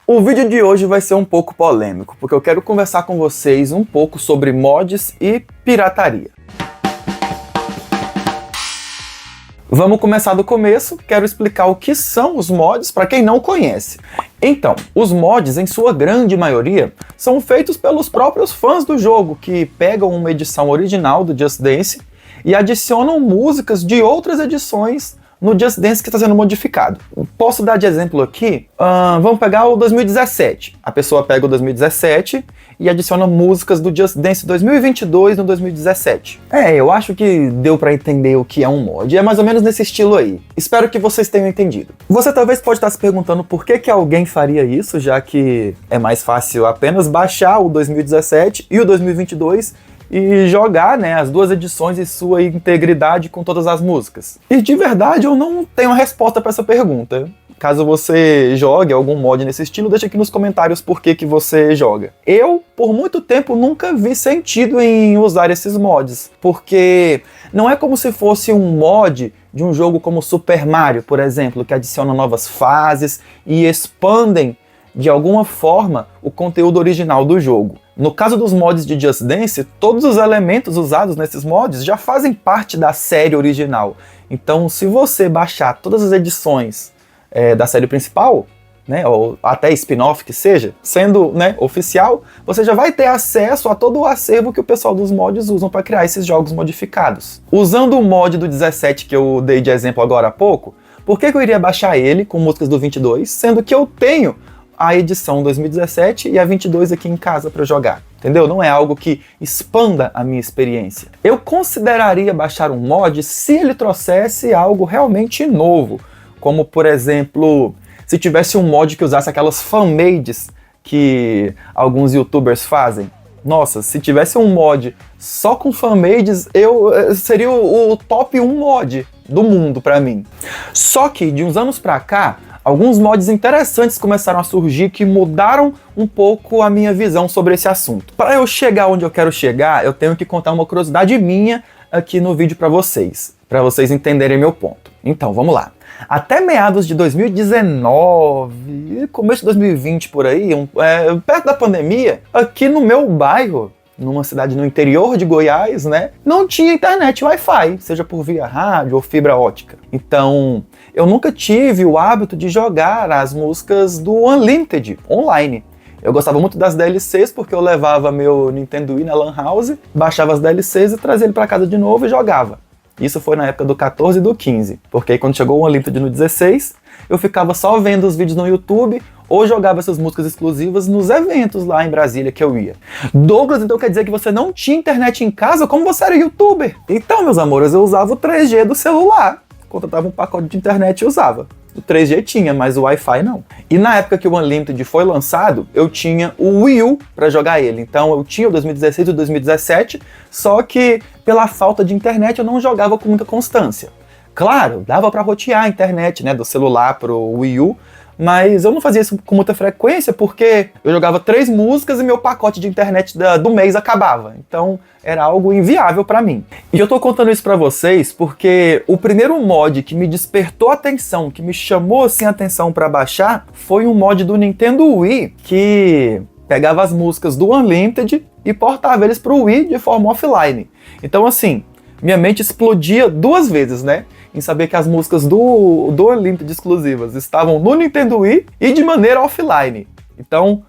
O vídeo de hoje vai ser um pouco polêmico, porque eu quero conversar com vocês um pouco sobre mods e pirataria. Vamos começar do começo, quero explicar o que são os mods para quem não conhece. Então, os mods, em sua grande maioria, são feitos pelos próprios fãs do jogo, que pegam uma edição original do Just Dance e adicionam músicas de outras edições no Just Dance que está sendo modificado. Posso dar de exemplo aqui? Vamos pegar o 2017. A pessoa pega o 2017 e adiciona músicas do Just Dance 2022 no 2017. Eu acho que deu para entender o que é um mod. É mais ou menos nesse estilo aí. Espero que vocês tenham entendido. Você talvez pode estar se perguntando por que alguém faria isso, já que é mais fácil apenas baixar o 2017 e o 2022 e jogar, né, as duas edições em sua integridade com todas as músicas. E de verdade eu não tenho a resposta para essa pergunta. Caso você jogue algum mod nesse estilo, deixa aqui nos comentários por que você joga. Eu, por muito tempo, nunca vi sentido em usar esses mods, porque não é como se fosse um mod de um jogo como Super Mario, por exemplo, que adiciona novas fases e expandem de alguma forma o conteúdo original do jogo. No caso dos mods de Just Dance, todos os elementos usados nesses mods já fazem parte da série original. Então, se você baixar todas as edições da série principal, né, ou até spin-off que seja, sendo, né, oficial, você já vai ter acesso a todo o acervo que o pessoal dos mods usam para criar esses jogos modificados. Usando o mod do 17 que eu dei de exemplo agora há pouco, por que eu iria baixar ele com músicas do 22, sendo que eu tenho a edição 2017 e a 22 aqui em casa para jogar, entendeu? Não é algo que expanda a minha experiência. Eu consideraria baixar um mod se ele trouxesse algo realmente novo, como por exemplo, se tivesse um mod que usasse aquelas fanmades que alguns youtubers fazem. Nossa, se tivesse um mod só com fanmades, seria o top 1 mod do mundo para mim. Só que de uns anos para cá, alguns mods interessantes começaram a surgir que mudaram um pouco a minha visão sobre esse assunto. Para eu chegar onde eu quero chegar, eu tenho que contar uma curiosidade minha aqui no vídeo para vocês entenderem meu ponto. Então, vamos lá. Até meados de 2019, começo de 2020 por aí, perto da pandemia, aqui no meu bairro, numa cidade no interior de Goiás, né, não tinha internet Wi-Fi, seja por via rádio ou fibra ótica. Então, eu nunca tive o hábito de jogar as músicas do Unlimited online. Eu gostava muito das DLCs porque eu levava meu Nintendo Wii na Lan House, baixava as DLCs e trazia ele para casa de novo e jogava. Isso foi na época do 14 e do 15, porque aí quando chegou o Unlimited no 16, eu ficava só vendo os vídeos no YouTube ou jogava essas músicas exclusivas nos eventos lá em Brasília que eu ia. Douglas, então quer dizer que você não tinha internet em casa? Como você era youtuber? Então, meus amores, eu usava o 3G do celular. Contratava um pacote de internet e usava. O 3G tinha, mas o Wi-Fi não. E na época que o Unlimited foi lançado, eu tinha o Wii U para jogar ele. Então eu tinha o 2016 e o 2017, só que pela falta de internet eu não jogava com muita constância. Claro, dava para rotear a internet, né, do celular pro Wii U, mas eu não fazia isso com muita frequência porque eu jogava 3 músicas e meu pacote de internet do mês acabava. Então era algo inviável para mim. E eu tô contando isso para vocês porque o primeiro mod que me despertou atenção, que me chamou assim a atenção para baixar, foi um mod do Nintendo Wii que pegava as músicas do Unlimited e portava eles pro Wii de forma offline. Então assim, minha mente explodia 2 vezes, né? Em saber que as músicas do Unlimited exclusivas estavam no Nintendo Wii e de maneira offline. Então,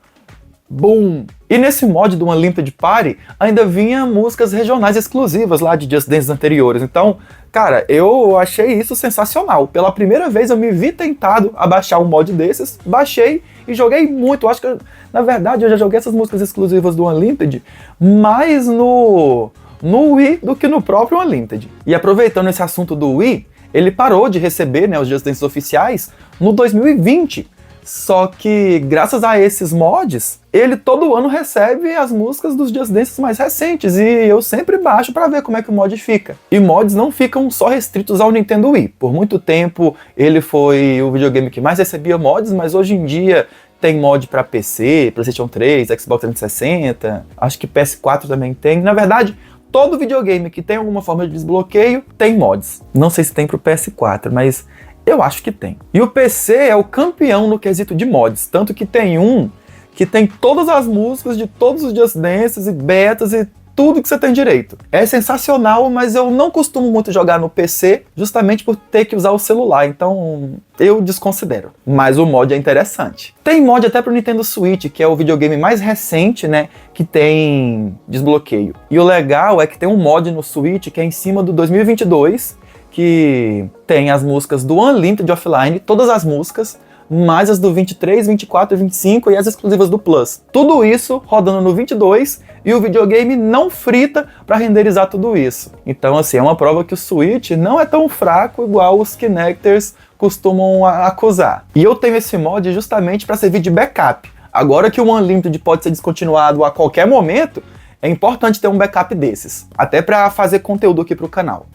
boom! E nesse mod do Unlimited Party ainda vinha músicas regionais exclusivas lá de Just Dance anteriores. Então, cara, eu achei isso sensacional. Pela primeira vez eu me vi tentado a baixar um mod desses, baixei e joguei muito. Eu acho que, na verdade, eu já joguei essas músicas exclusivas do Unlimited mais no Wii do que no próprio Unlimited. E aproveitando esse assunto do Wii, ele parou de receber, né, os Just Dance oficiais no 2020. Só que, graças a esses mods, ele todo ano recebe as músicas dos Just Dances mais recentes. E eu sempre baixo para ver como é que o mod fica. E mods não ficam só restritos ao Nintendo Wii. Por muito tempo, ele foi o videogame que mais recebia mods, mas hoje em dia tem mod para PC, PlayStation 3, Xbox 360, acho que PS4 também tem. Na verdade, todo videogame que tem alguma forma de desbloqueio tem mods. Não sei se tem pro PS4, mas Eu acho que tem. E o PC é o campeão no quesito de mods, tanto que tem um que tem todas as músicas de todos os Just Dances e betas e tudo que você tem direito. É sensacional, mas eu não costumo muito jogar no PC, justamente por ter que usar o celular, então eu desconsidero. Mas o mod é interessante. Tem mod até pro Nintendo Switch, que é o videogame mais recente, né, que tem desbloqueio. E o legal é que tem um mod no Switch que é em cima do 2022, que tem as músicas do Unlimited Offline, todas as músicas, mais as do 23, 24 e 25 e as exclusivas do Plus. Tudo isso rodando no 22 e o videogame não frita para renderizar tudo isso. Então, assim, é uma prova que o Switch não é tão fraco igual os Kinectors costumam acusar. E eu tenho esse mod justamente para servir de backup. Agora que o Unlimited pode ser descontinuado a qualquer momento, é importante ter um backup desses, até para fazer conteúdo aqui para o canal.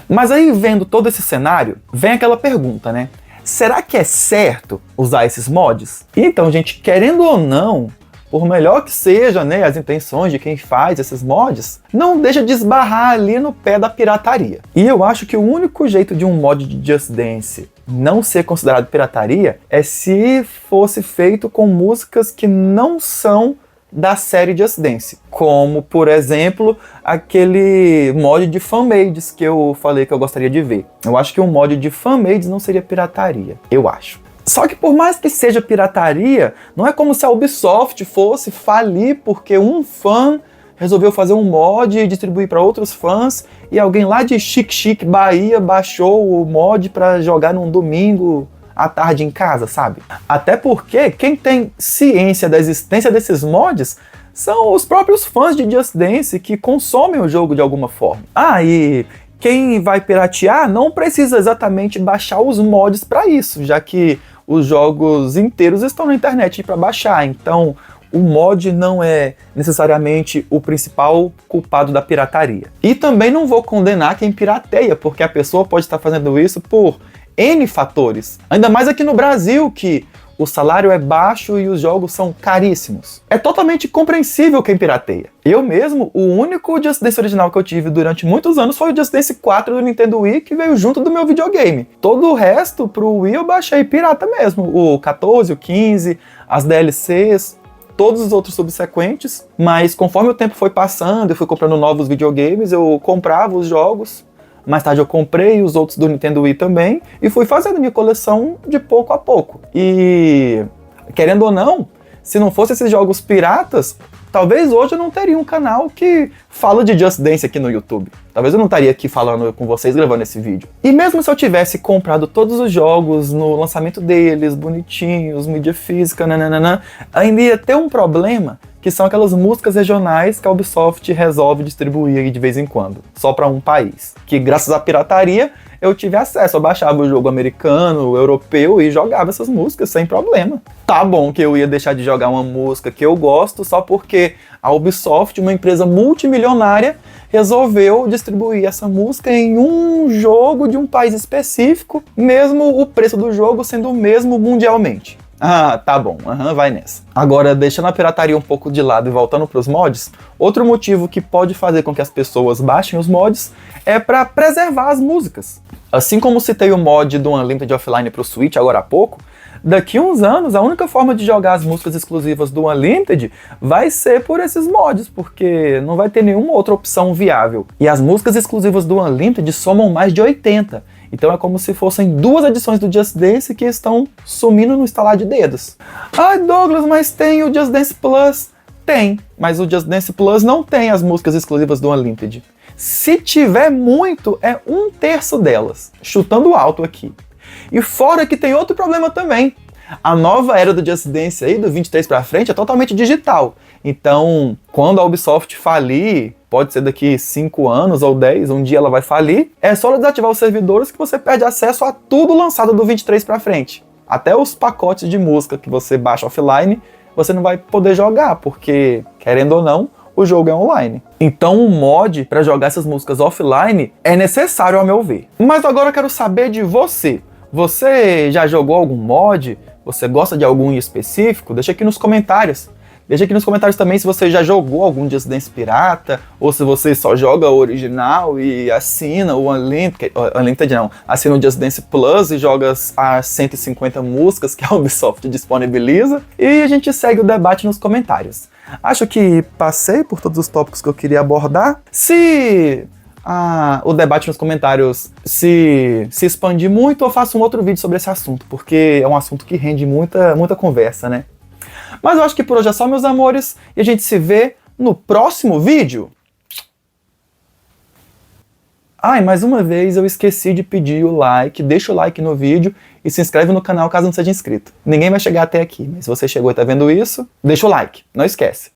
Mas aí, vendo todo esse cenário, vem aquela pergunta, né? Será que é certo usar esses mods? Então, gente, querendo ou não, por melhor que seja, né, as intenções de quem faz esses mods, não deixa de esbarrar ali no pé da pirataria. E eu acho que o único jeito de um mod de Just Dance não ser considerado pirataria é se fosse feito com músicas que não são da série Just Dance, como, por exemplo, aquele mod de fanmades que eu falei que eu gostaria de ver. Eu acho que um mod de fanmades não seria pirataria, eu acho. Só que por mais que seja pirataria, não é como se a Ubisoft fosse falir porque um fã resolveu fazer um mod e distribuir para outros fãs e alguém lá de Xique-Xique, Bahia, baixou o mod para jogar num domingo à tarde em casa, sabe? Até porque quem tem ciência da existência desses mods são os próprios fãs de Just Dance que consomem o jogo de alguma forma. Ah, e quem vai piratear não precisa exatamente baixar os mods para isso, já que os jogos inteiros estão na internet para baixar, então o mod não é necessariamente o principal culpado da pirataria. E também não vou condenar quem pirateia, porque a pessoa pode estar fazendo isso por N fatores. Ainda mais aqui no Brasil, que o salário é baixo e os jogos são caríssimos. É totalmente compreensível quem pirateia. Eu mesmo, o único Just Dance original que eu tive durante muitos anos foi o Just Dance 4 do Nintendo Wii, que veio junto do meu videogame. Todo o resto pro Wii eu baixei pirata mesmo. O 14, o 15, as DLCs, todos os outros subsequentes. Mas conforme o tempo foi passando, eu fui comprando novos videogames, eu comprava os jogos. Mais tarde eu comprei os outros do Nintendo Wii também e fui fazendo minha coleção de pouco a pouco. E, querendo ou não, se não fosse esses jogos piratas, talvez hoje eu não teria um canal que fala de Just Dance aqui no YouTube. Talvez eu não estaria aqui falando com vocês, gravando esse vídeo. E mesmo se eu tivesse comprado todos os jogos no lançamento deles, bonitinhos, mídia física, nananana, ainda ia ter um problema, que são aquelas músicas regionais que a Ubisoft resolve distribuir aí de vez em quando, só para um país. Que graças à pirataria eu tive acesso, eu baixava o jogo americano, europeu e jogava essas músicas sem problema. Tá bom que eu ia deixar de jogar uma música que eu gosto só porque a Ubisoft, uma empresa multimilionária, resolveu distribuir essa música em um jogo de um país específico, mesmo o preço do jogo sendo o mesmo mundialmente. Ah, tá bom, vai nessa. Agora, deixando a pirataria um pouco de lado e voltando para os mods, outro motivo que pode fazer com que as pessoas baixem os mods é para preservar as músicas. Assim como citei o mod do Unlimited Offline para o Switch agora há pouco, daqui a uns anos a única forma de jogar as músicas exclusivas do Unlimited vai ser por esses mods, porque não vai ter nenhuma outra opção viável. E as músicas exclusivas do Unlimited somam mais de 80. Então é como se fossem duas edições do Just Dance que estão sumindo no estalar de dedos. Ah, Douglas, mas tem o Just Dance Plus. Tem, mas o Just Dance Plus não tem as músicas exclusivas do Unlimited. Se tiver muito, é 1/3 delas, chutando alto aqui. E fora que tem outro problema também. A nova era do Just Dance aí, do 23 pra frente, é totalmente digital. Então, quando a Ubisoft falir, pode ser daqui 5 anos ou 10, um dia ela vai falir, é só desativar os servidores que você perde acesso a tudo lançado do 23 pra frente. Até os pacotes de música que você baixa offline, você não vai poder jogar, porque, querendo ou não, o jogo é online. Então um mod para jogar essas músicas offline é necessário, ao meu ver. Mas agora eu quero saber de você. Você já jogou algum mod? Você gosta de algum em específico? Deixa aqui nos comentários. Deixa aqui nos comentários também se você já jogou algum Just Dance pirata, ou se você só joga o original e assina o Unlimited não, assina o Just Dance Plus e joga as 150 músicas que a Ubisoft disponibiliza. E a gente segue o debate nos comentários. Acho que passei por todos os tópicos que eu queria abordar. Se o debate nos comentários se expandir muito, eu faço um outro vídeo sobre esse assunto, porque é um assunto que rende muita conversa, né? Mas eu acho que por hoje é só, meus amores, e a gente se vê no próximo vídeo. E mais uma vez eu esqueci de pedir o like, deixa o like no vídeo e se inscreve no canal caso não seja inscrito. Ninguém vai chegar até aqui, mas se você chegou e tá vendo isso, deixa o like, não esquece.